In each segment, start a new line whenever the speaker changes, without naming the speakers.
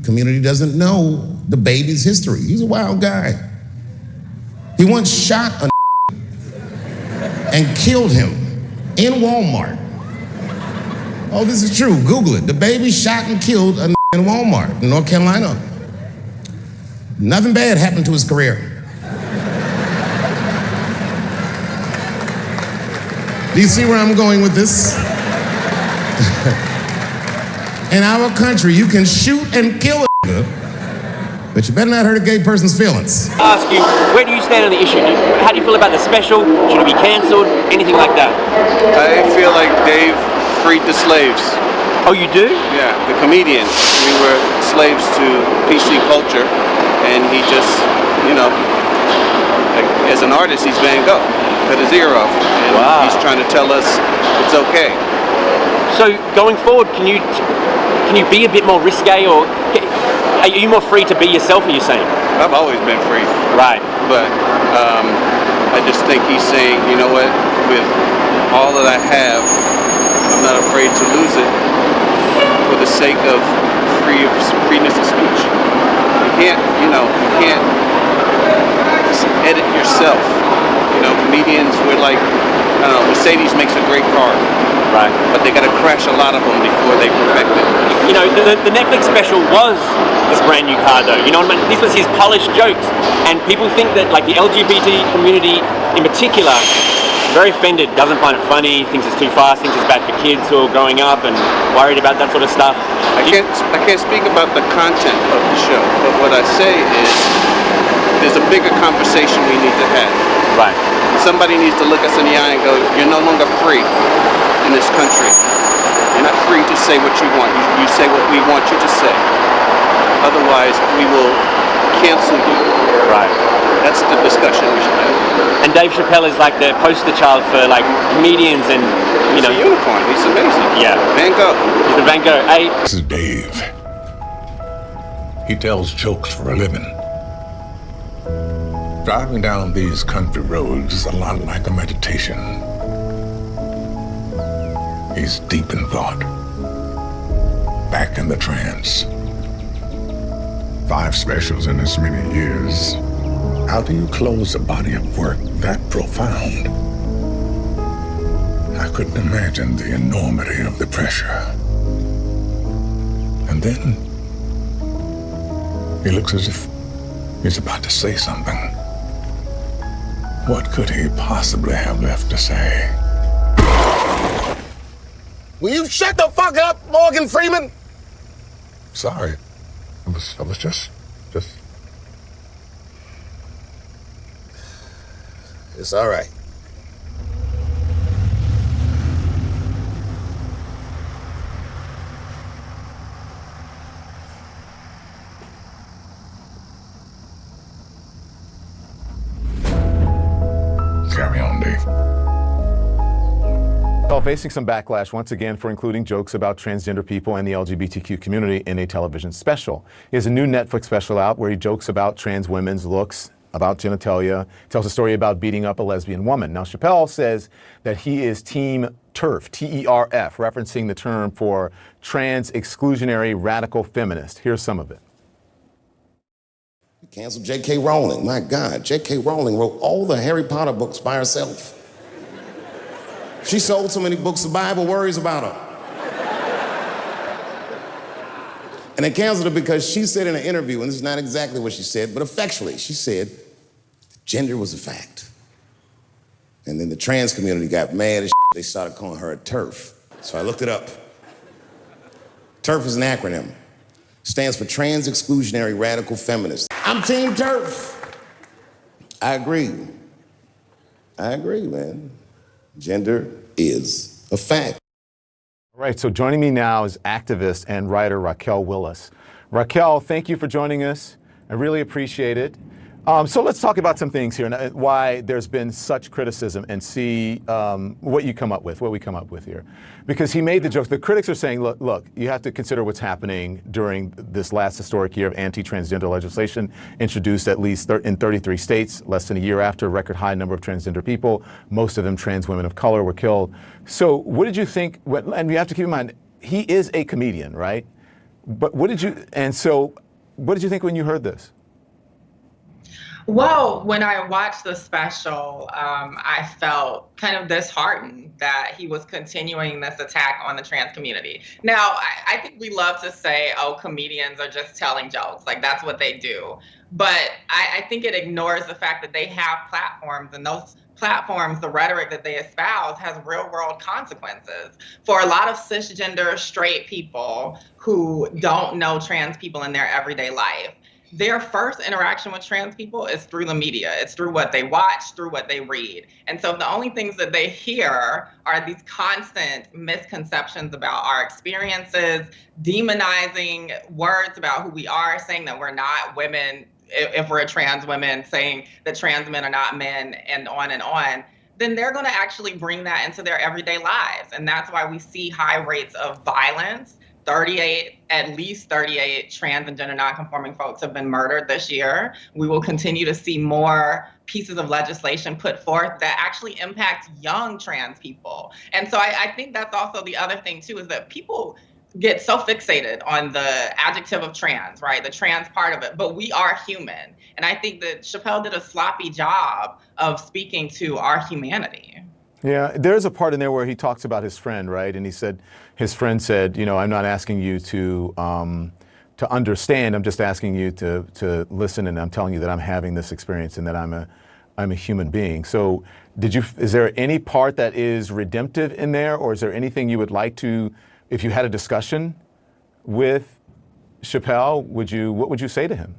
community doesn't know the baby's history. He's a wild guy. He once shot a and killed him in Walmart. Oh, this is true. Google it. The baby shot and killed a in Walmart in North Carolina. Nothing bad happened to his career. Do you see where I'm going with this? In our country, you can shoot and kill a but you better not hurt a gay person's feelings.
I ask you, where do you stand on the issue? How do you feel about the special? Should it be cancelled? Anything like that?
I feel like Dave freed the slaves.
Oh, you do?
Yeah, the comedians. We were slaves to PC culture, and he just, like, as an artist, he's Van Gogh. Cut his ear off, and he's trying to tell us it's okay.
So going forward, can you be a bit more risque, or are you more free to be yourself, are you saying?
I've always been free.
Right.
But I just think he's saying, you know what, with all that I have, I'm not afraid to lose it for the sake of freeness of speech. You can't edit yourself. Comedians, we're like, I don't know, Mercedes makes a great car.
Right.
But they gotta crash a lot of them before they perfect it.
The Netflix special was this brand new car though. You know what I mean? This was his polished jokes. And people think that like the LGBT community in particular, very offended, doesn't find it funny, thinks it's too fast, thinks it's bad for kids who are growing up and worried about that sort of stuff.
I can't speak about the content of the show, but what I say is there's a bigger conversation we need to have.
Right.
Somebody needs to look us in the eye and go, you're no longer free in this country. You're not free to say what you want. You say what we want you to say. Otherwise, we will cancel you.
Right.
That's the discussion we should have.
And DaveChappelle is like the poster child for like comedians and,
He's a unicorn. He's amazing.
Yeah.
Van Gogh.
He's the Van Gogh.
This is Dave. He tells jokes for a living. Driving down these country roads is a lot like a meditation. He's deep in thought, back in the trance. 5 specials in as many years. How do you close a body of work that profound? I couldn't imagine the enormity of the pressure. And then he looks as if he's about to say something. What could he possibly have left to say?
Will you shut the fuck up, Morgan Freeman?
Sorry. I was just...
It's all right.
Carry on, Dave.
Well, facing some backlash once again for including jokes about transgender people and the LGBTQ community in a television special. He has a new Netflix special out where he jokes about trans women's looks, about genitalia, tells a story about beating up a lesbian woman. Now, Chappelle says that he is Team TERF, T-E-R-F, referencing the term for trans exclusionary radical feminist. Here's some of it.
Cancel J.K. Rowling. My God, J.K. Rowling wrote all the Harry Potter books by herself. She sold so many books, the Bible worries about her. And they canceled her because she said in an interview, and this is not exactly what she said, but effectually, she said gender was a fact. And then the trans community got mad as shit. They started calling her a TERF. So I looked it up. TERF is an acronym. Stands for Trans Exclusionary Radical Feminist. I'm Team TERF. I agree, man. Gender is a fact.
All right, so joining me now is activist and writer Raquel Willis. Raquel, thank you for joining us. I really appreciate it. So let's talk about some things here and why there's been such criticism and see what we come up with here. Because he made the jokes. The critics are saying, look, you have to consider what's happening during this last historic year of anti-transgender legislation introduced at least in 33 states, less than a year after a record high number of transgender people, most of them trans women of color, were killed. So what did you think, and you have to keep in mind, he is a comedian, right? But what did you think when you heard this?
Well, when I watched the special, I felt kind of disheartened that he was continuing this attack on the trans community. Now, I think we love to say, oh, comedians are just telling jokes, like that's what they do. But I think it ignores the fact that they have platforms, and those platforms, the rhetoric that they espouse has real world consequences. For a lot of cisgender straight people who don't know trans people in their everyday life, their first interaction with trans people is through the media. It's through what they watch, through what they read. And so the only things that they hear are these constant misconceptions about our experiences, demonizing words about who we are, saying that we're not women, if we're trans women, saying that trans men are not men, and on, then they're gonna actually bring that into their everyday lives. And that's why we see high rates of violence. At least 38 trans and gender nonconforming folks have been murdered this year. We will continue to see more pieces of legislation put forth that actually impact young trans people. And so I think that's also the other thing too, is that people get so fixated on the adjective of trans, right? The trans part of it, but we are human. And I think that Chappelle did a sloppy job of speaking to our humanity.
Yeah, there's a part in there where he talks about his friend, right? And he said, his friend said, I'm not asking you to understand. I'm just asking you to listen, and I'm telling you that I'm having this experience and that I'm a human being. So, is there any part that is redemptive in there, or is there anything you would like to, if you had a discussion with Chappelle, what would you say to him?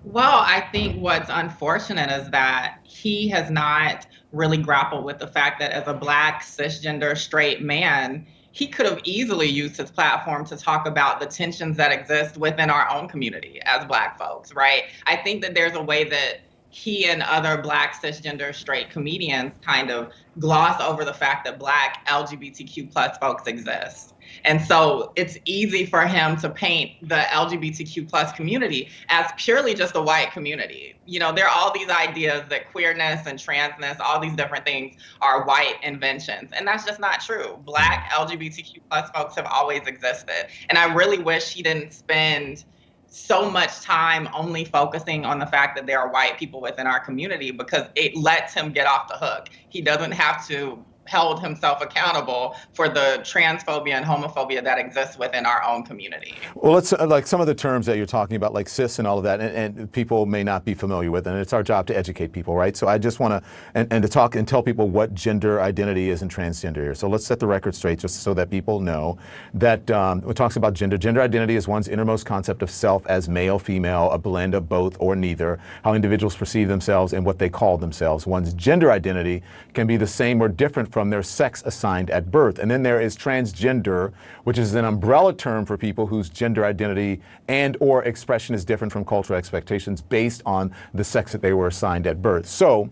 Well, I think what's unfortunate is that he has not really grappled with the fact that as a Black, cisgender, straight man, he could have easily used his platform to talk about the tensions that exist within our own community as Black folks, right? I think that there's a way that he and other Black, cisgender, straight comedians kind of gloss over the fact that Black LGBTQ plus folks exist. And so it's easy for him to paint the LGBTQ plus community as purely just a white community. There are all these ideas that queerness and transness, all these different things are white inventions. And that's just not true. Black LGBTQ plus folks have always existed. And I really wish he didn't spend so much time only focusing on the fact that there are white people within our community, because it lets him get off the hook. He doesn't have to hold himself accountable for the transphobia and homophobia that exists within our own community.
Well, let's like some of the terms that you're talking about, like cis and all of that, and people may not be familiar with, and it's our job to educate people, right? So I just want to, and to talk and tell people what gender identity is and transgender here. So let's set the record straight just so that people know that it talks about gender. Gender identity is one's innermost concept of self as male, female, a blend of both or neither, how individuals perceive themselves and what they call themselves. One's gender identity can be the same or different from their sex assigned at birth. And then there is transgender, which is an umbrella term for people whose gender identity and or expression is different from cultural expectations based on the sex that they were assigned at birth. So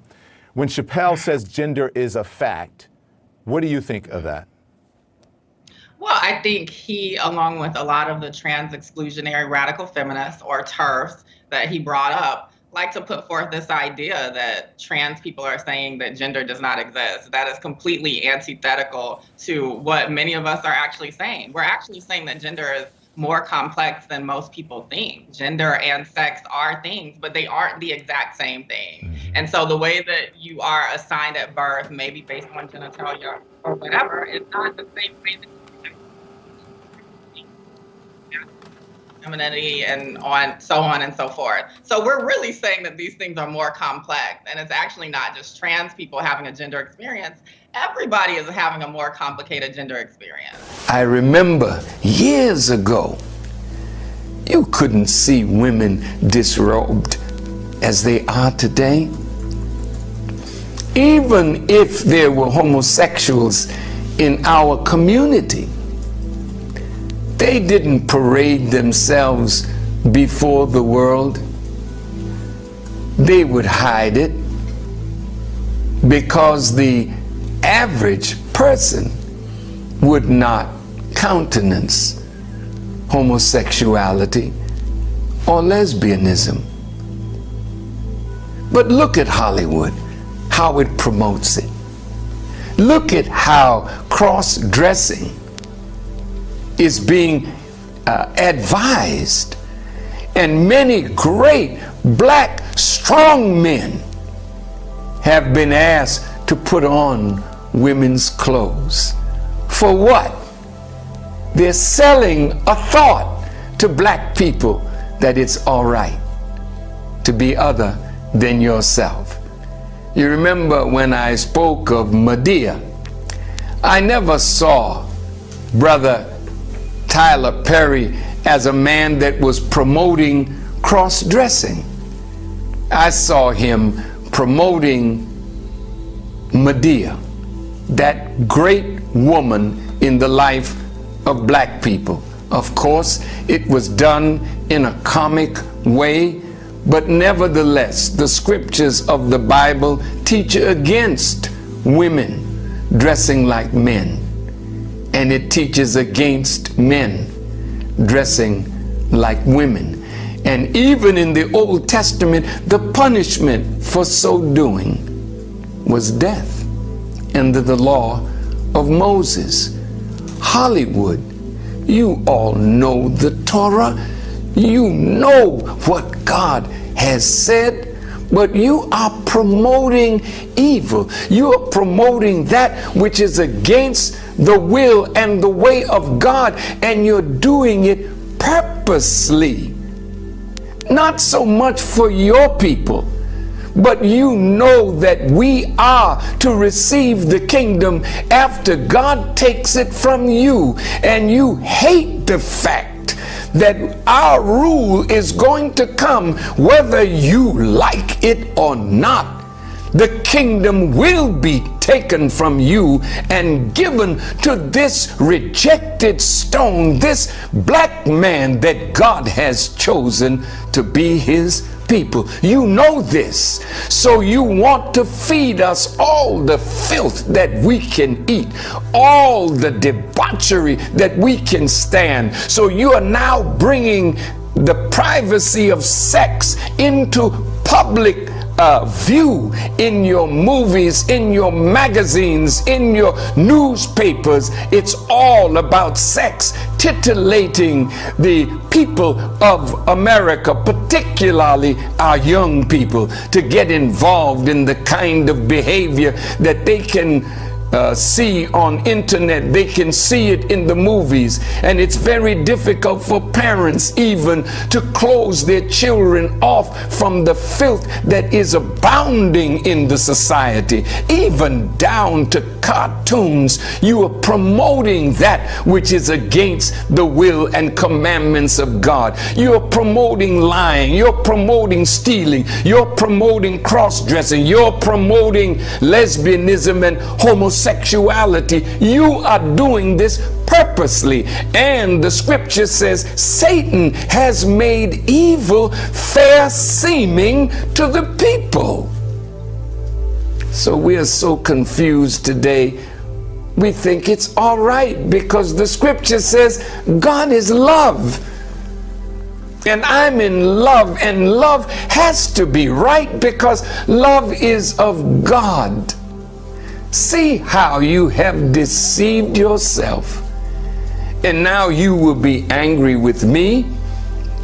when Chappelle says gender is a fact, what do you think of that?
Well, I think he, along with a lot of the trans exclusionary radical feminists or TERFs that he brought up, like to put forth this idea that trans people are saying that gender does not exist. That is completely antithetical to what many of us are actually saying. We're actually saying that gender is more complex than most people think. Gender and sex are things, but they aren't the exact same thing. And so the way that you are assigned at birth, maybe based on genitalia or whatever, is not the same way that femininity and so on and so forth. So we're really saying that these things are more complex, and it's actually not just trans people having a gender experience. Everybody is having a more complicated gender experience.
I remember years ago, you couldn't see women disrobed as they are today. Even if there were homosexuals in our community, they didn't parade themselves before the world. They would hide it because the average person would not countenance homosexuality or lesbianism. But look at Hollywood, how it promotes it. Look at how cross-dressing is being advised. And many great black strong men have been asked to put on women's clothes. For what? They're selling a thought to black people that it's all right to be other than yourself. You remember when I spoke of Medea, I never saw Brother Tyler Perry as a man that was promoting cross-dressing. I saw him promoting Medea, that great woman in the life of black people. Of course, it was done in a comic way, but nevertheless, the scriptures of the Bible teach against women dressing like men, and it teaches against men dressing like women. And even in the Old Testament, the punishment for so doing was death under the law of Moses. Hollywood, you all know the Torah. You know what God has said, but you are promoting evil. You are promoting that which is against the will and the way of God, and you're doing it purposely. Not so much for your people, but you know that we are to receive the kingdom after God takes it from you, and you hate the fact that our rule is going to come whether you like it or not. The kingdom will be taken from you and given to this rejected stone, this black man that God has chosen to be his people. You know this, so you want to feed us all the filth that we can eat, all the debauchery that we can stand. So you are now bringing the privacy of sex into public view in your movies, in your magazines, in your newspapers. It's all about sex, titillating the people of America, particularly our young people, to get involved in the kind of behavior that they can see on internet. They can see it in the movies, and it's very difficult for parents even to close their children off from the filth that is abounding in the society, even down to cartoons. You are promoting that which is against the will and commandments of God. You are promoting lying, you're promoting stealing, you're promoting cross-dressing, you're promoting lesbianism and homosexuality. You are doing this purposely, and the scripture says Satan has made evil fair seeming to the people. So we are so confused today. We think it's all right because the scripture says God is love, and I'm in love, and love has to be right because love is of God. See how you have deceived yourself. And now you will be angry with me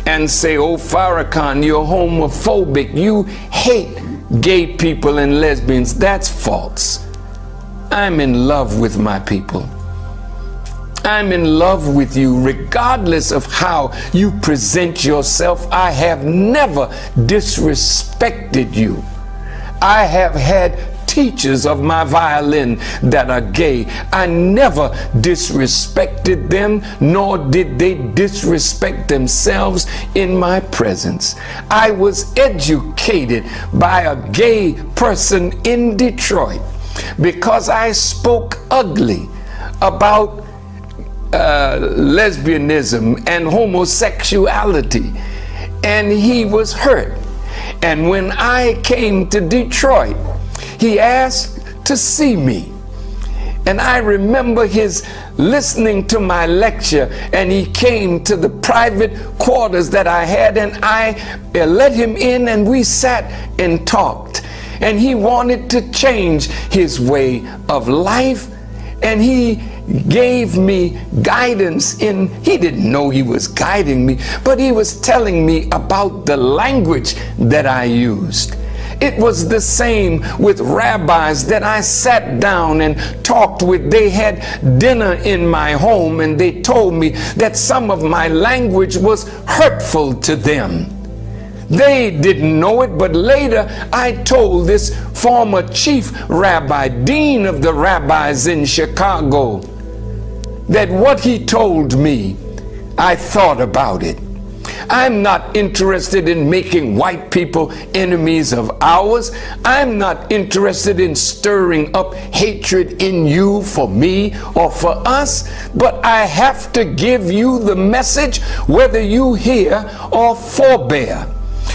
and say, oh, Farrakan, you're homophobic. You hate gay people and lesbians. That's false. I'm in love with my people. I'm in love with you regardless of how you present yourself. I have never disrespected you. I have had teachers of my violin that are gay. I never disrespected them, nor did they disrespect themselves in my presence. I was educated by a gay person in Detroit because I spoke ugly about lesbianism and homosexuality, and he was hurt. And when I came to Detroit, he asked to see me. And I remember his listening to my lecture, and he came to the private quarters that I had, and I let him in, and we sat and talked. And he wanted to change his way of life, and he gave me guidance he didn't know he was guiding me, but he was telling me about the language that I used. It was the same with rabbis that I sat down and talked with. They had dinner in my home, and they told me that some of my language was hurtful to them. They didn't know it, but later I told this former chief rabbi, dean of the rabbis in Chicago, that what he told me, I thought about it. I'm not interested in making white people enemies of ours. I'm not interested in stirring up hatred in you for me or for us, but I have to give you the message whether you hear or forbear.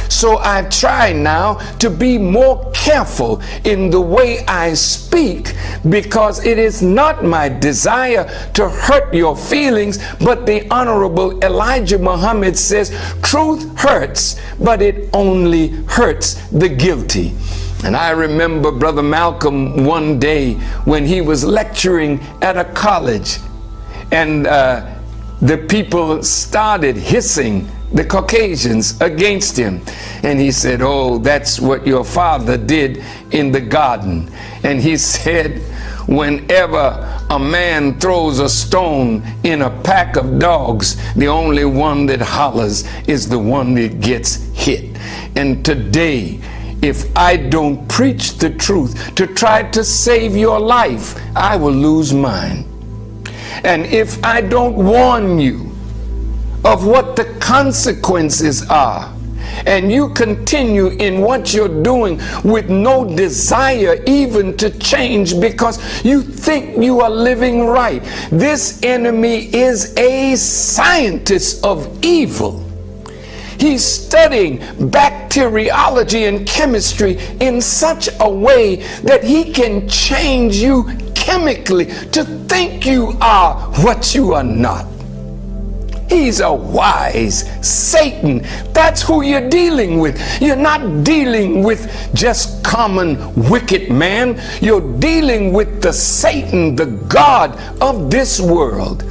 So I try now to be more careful in the way I speak, because it is not my desire to hurt your feelings, but the Honorable Elijah Muhammad says, truth hurts, but it only hurts the guilty. And I remember Brother Malcolm one day when he was lecturing at a college, and the people started hissing, the Caucasians, against him. And he said, oh, that's what your father did in the garden. And he said, whenever a man throws a stone in a pack of dogs, the only one that hollers is the one that gets hit. And today, if I don't preach the truth to try to save your life, I will lose mine. And if I don't warn you of what the consequences are, and you continue in what you're doing with no desire even to change because you think you are living right, this enemy is a scientist of evil. He's studying bacteriology and chemistry in such a way that he can change you chemically to think you are what you are not. He's a wise Satan. That's who you're dealing with. You're not dealing with just common wicked man. You're dealing with the Satan, the God of this world.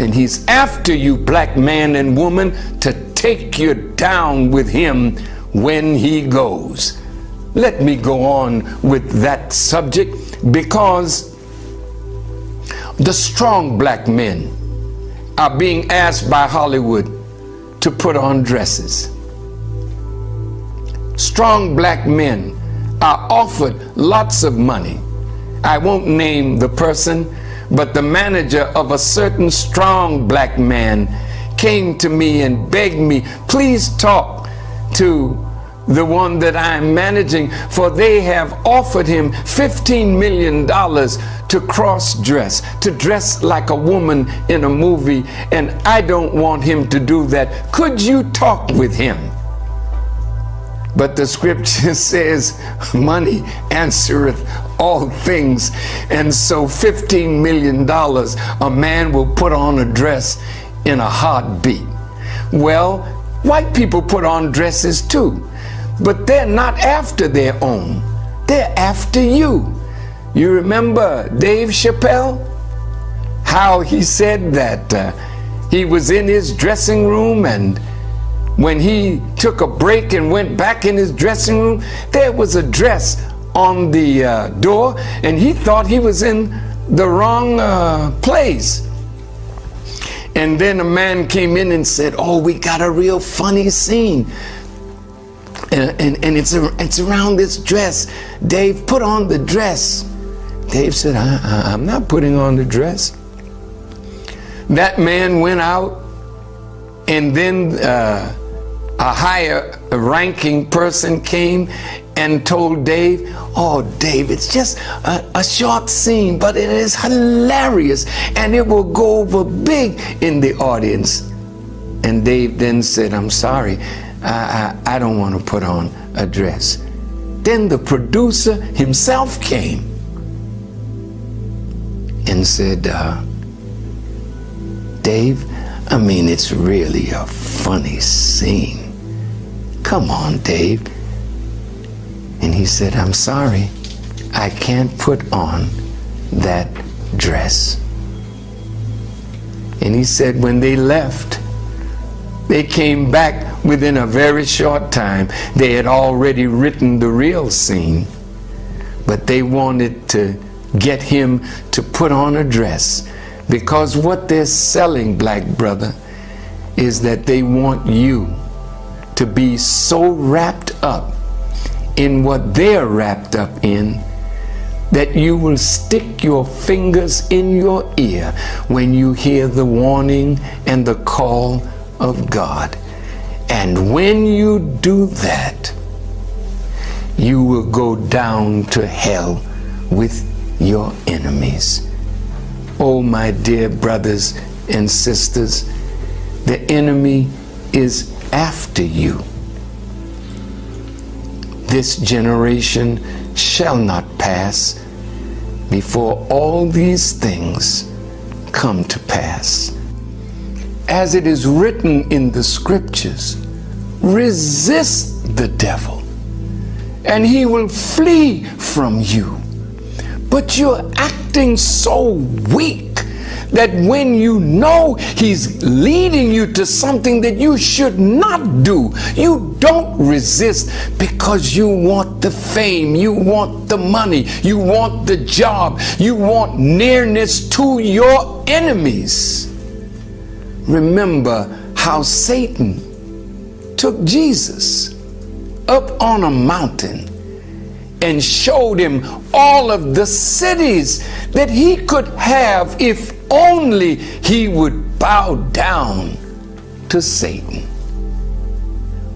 And he's after you, black man and woman, to take you down with him when he goes. Let me go on with that subject, because the strong black men are being asked by Hollywood to put on dresses. Strong black men are offered lots of money. I won't name the person, but the manager of a certain strong black man came to me and begged me, please talk to the one that I'm managing, for they have offered him $15 million to cross-dress, to dress like a woman in a movie, and I don't want him to do that. Could you talk with him? But the scripture says, money answereth all things. And so $15 million, a man will put on a dress in a heartbeat. Well, white people put on dresses too, but they're not after their own. They're after you. You remember DaveChappelle? How he said that he was in his dressing room, and when he took a break and went back in his dressing room, there was a dress on the door, and he thought he was in the wrong place. And then a man came in and said, oh, we got a real funny scene. And it's around this dress. Dave, put on the dress. Dave said, I'm not putting on the dress. That man went out, and then a higher ranking person came and told Dave, oh, Dave, it's just a short scene, but it is hilarious, and it will go over big in the audience. And Dave then said, I'm sorry, I don't want to put on a dress. Then the producer himself came and said, Dave, I mean, it's really a funny scene. Come on, Dave. And he said, I'm sorry, I can't put on that dress. And he said when they left, they came back within a very short time. They had already written the real scene, but they wanted to get him to put on a dress, because what they're selling, black brother, is that they want you to be so wrapped up in what they're wrapped up in that you will stick your fingers in your ear when you hear the warning and the call of God. And when you do that, you will go down to hell with your enemies. Oh, my dear brothers and sisters, the enemy is after you. This generation shall not pass before all these things come to pass. As it is written in the scriptures, resist the devil, and he will flee from you. But you're acting so weak that when you know he's leading you to something that you should not do, you don't resist, because you want the fame, you want the money, you want the job, you want nearness to your enemies. Remember how Satan took Jesus up on a mountain and showed him all of the cities that he could have if only he would bow down to Satan.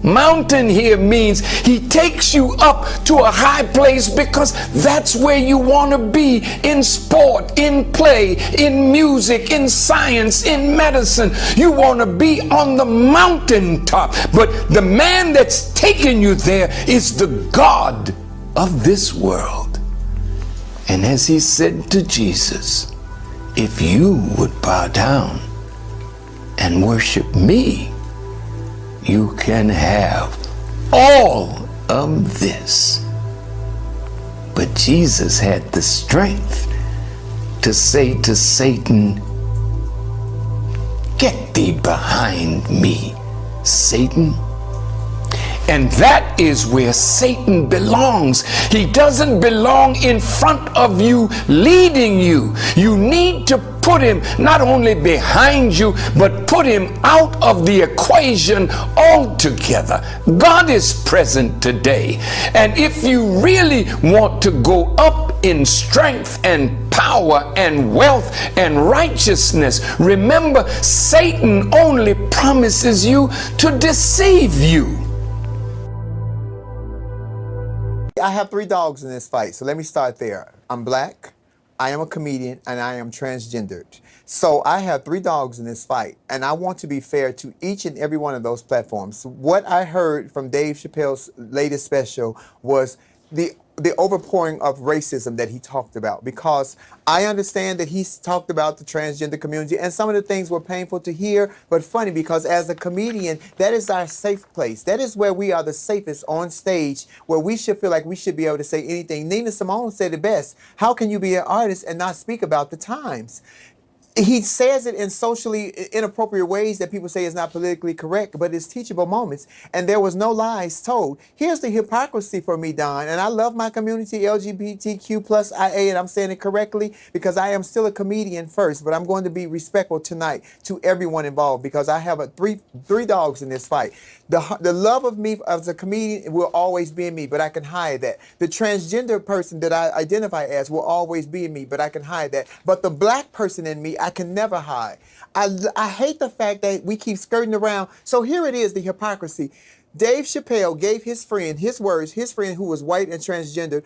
Mountain here means he takes you up to a high place because that's where you want to be, in sport, in play, in music, in science, in medicine. You want to be on the mountaintop. But the man that's taking you there is the God of this world. And as he said to Jesus, if you would bow down and worship me, you can have all of this. But Jesus had the strength to say to Satan, get thee behind me, Satan. And that is where Satan belongs. He doesn't belong in front of you, leading you. You need to put him not only behind you, but put him out of the equation altogether. God is present today. And if you really want to go up in strength and power and wealth and righteousness, remember, Satan only promises you to deceive you.
I have 3 dogs in this fight, so let me start there. I'm black, I am a comedian, and I am transgendered. So I have 3 dogs in this fight, and I want to be fair to each and every one of those platforms. What I heard from Dave Chappelle's latest special was the overpouring of racism that he talked about, because I understand that he's talked about the transgender community, and some of the things were painful to hear, but funny, because as a comedian, that is our safe place. That is where we are the safest on stage, where we should feel like we should be able to say anything. Nina Simone said it best. How can you be an artist and not speak about the times? He says it in socially inappropriate ways that people say is not politically correct, but it's teachable moments. And there was no lies told. Here's the hypocrisy for me, Don. And I love my community, LGBTQ plus IA, and I'm saying it correctly because I am still a comedian first, but I'm going to be respectful tonight to everyone involved, because I have three dogs in this fight. The love of me as a comedian will always be in me, but I can hide that. The transgender person that I identify as will always be in me, but I can hide that. But the black person in me, I can never hide. I hate the fact that we keep skirting around. So here it is, the hypocrisy. Dave Chappelle gave his friend, his friend who was white and transgender,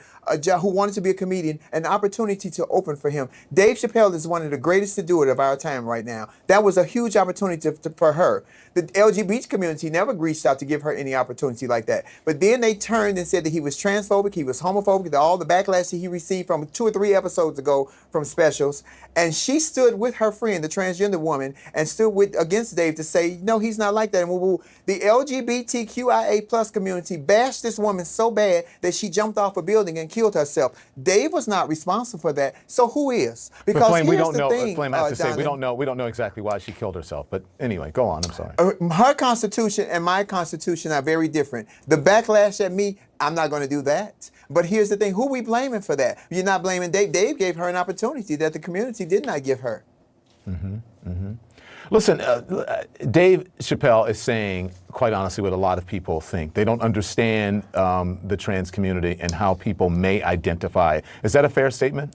who wanted to be a comedian, an opportunity to open for him. Dave Chappelle is one of the greatest to do it of our time right now. That was a huge opportunity for her. The LGBT community never reached out to give her any opportunity like that. But then they turned and said that he was transphobic, he was homophobic, all the backlash that he received from 2 or 3 episodes ago from specials. And she stood with her friend, the transgender woman, and stood against Dave to say, no, he's not like that. And the LGBTQ QIA plus community bashed this woman so bad that she jumped off a building and killed herself. Dave was not responsible for that. So who is? Because
Flame, we
here's
don't
the
know.
thing,
Flame, I have to say, we
Jonathan.
don't know exactly why she killed herself. But anyway, go on. I'm sorry.
Her constitution and my constitution are very different. The backlash at me, I'm not going to do that. But here's the thing: who we blaming for that? You're not blaming Dave. Dave gave her an opportunity that the community did not give her.
Listen, Dave Chappelle is saying, quite honestly, what a lot of people think. They don't understand the trans community and how people may identify. Is that a fair statement?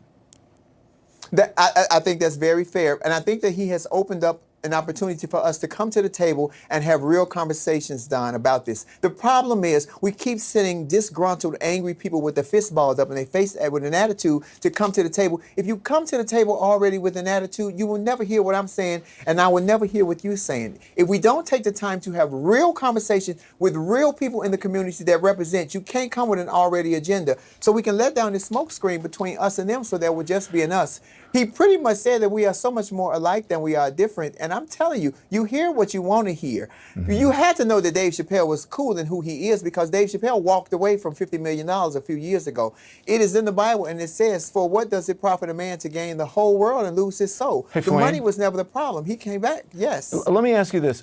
I think that's very fair. And I think that he has opened up an opportunity for us to come to the table and have real conversations, Don, about this. The problem is we keep sending disgruntled, angry people with their fists balled up and they face with an attitude to come to the table. If you come to the table already with an attitude, you will never hear what I'm saying, and I will never hear what you're saying. If we don't take the time to have real conversations with real people in the community that represent, you can't come with an already agenda. So we can let down the smoke screen between us and them so there will just be an us. He pretty much said that we are so much more alike than we are different. And I'm telling you, you hear what you want to hear. You had to know that Dave Chappelle was cool in who he is because Dave Chappelle walked away from $50 million a few years ago. It is in the Bible and it says, for what does it profit a man to gain the whole world and lose his soul?
Hey,
the
Flame.
money was never the problem. He came back, yes.
Let me ask you this,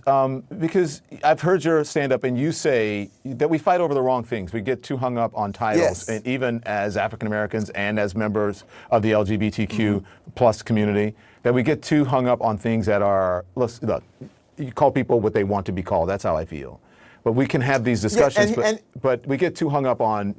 because I've heard your stand-up and you say that we fight over the wrong things. We get too hung up on titles,
Yes.
and even as African Americans and as members of the LGBTQ plus community, that we get too hung up on things that are, look, you call people what they want to be called. That's how I feel. But we can have these discussions, but we get too hung up on,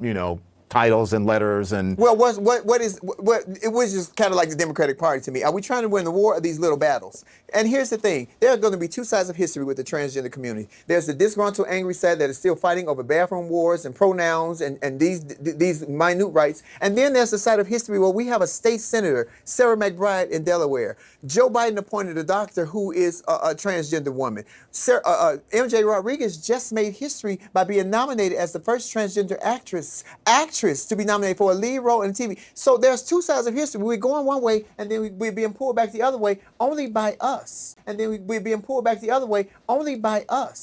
titles and letters and.
Well, it was just kind of like the Democratic Party to me. Are we trying to win the war or these little battles? And here's the thing: there are going to be two sides of history with the transgender community. There's the disgruntled, angry side that is still fighting over bathroom wars and pronouns and these minute rights. And then there's the side of history where we have a state senator, Sarah McBride in Delaware. Joe Biden appointed a doctor who is a transgender woman. MJ Rodriguez just made history by being nominated as the first transgender actress to be nominated for a lead role in TV. So there's two sides of history. We're going one way, and then we're being pulled back the other way only by us. And then we're being pulled back the other way only by us.